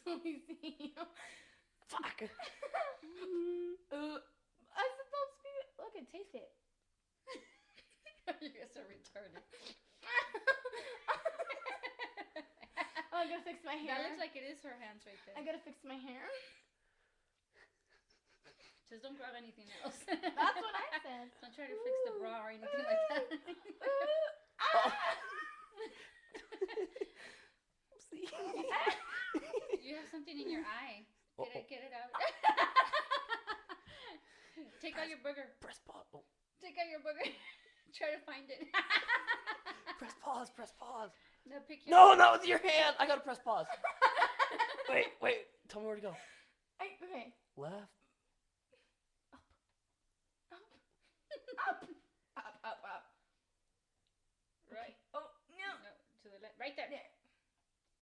Let me see. Fuck. I said don't speak it. Look and taste it. You guys are retarded. Oh, I gotta fix my hair. That looks like it is her hands right there. I gotta fix my hair. Just don't grab anything else. That's what I said. Don't try to fix the bra or anything like that. You have something in your eye. Get it out. Take out your booger. Press pause. Oh. Take out your booger. Try to find it. Press pause. Press pause. No, pick your No, with your hand. I gotta press pause. Wait. Tell me where to go. Okay. Left. Up. Right. Oh, no. No, to the left. Right there. There.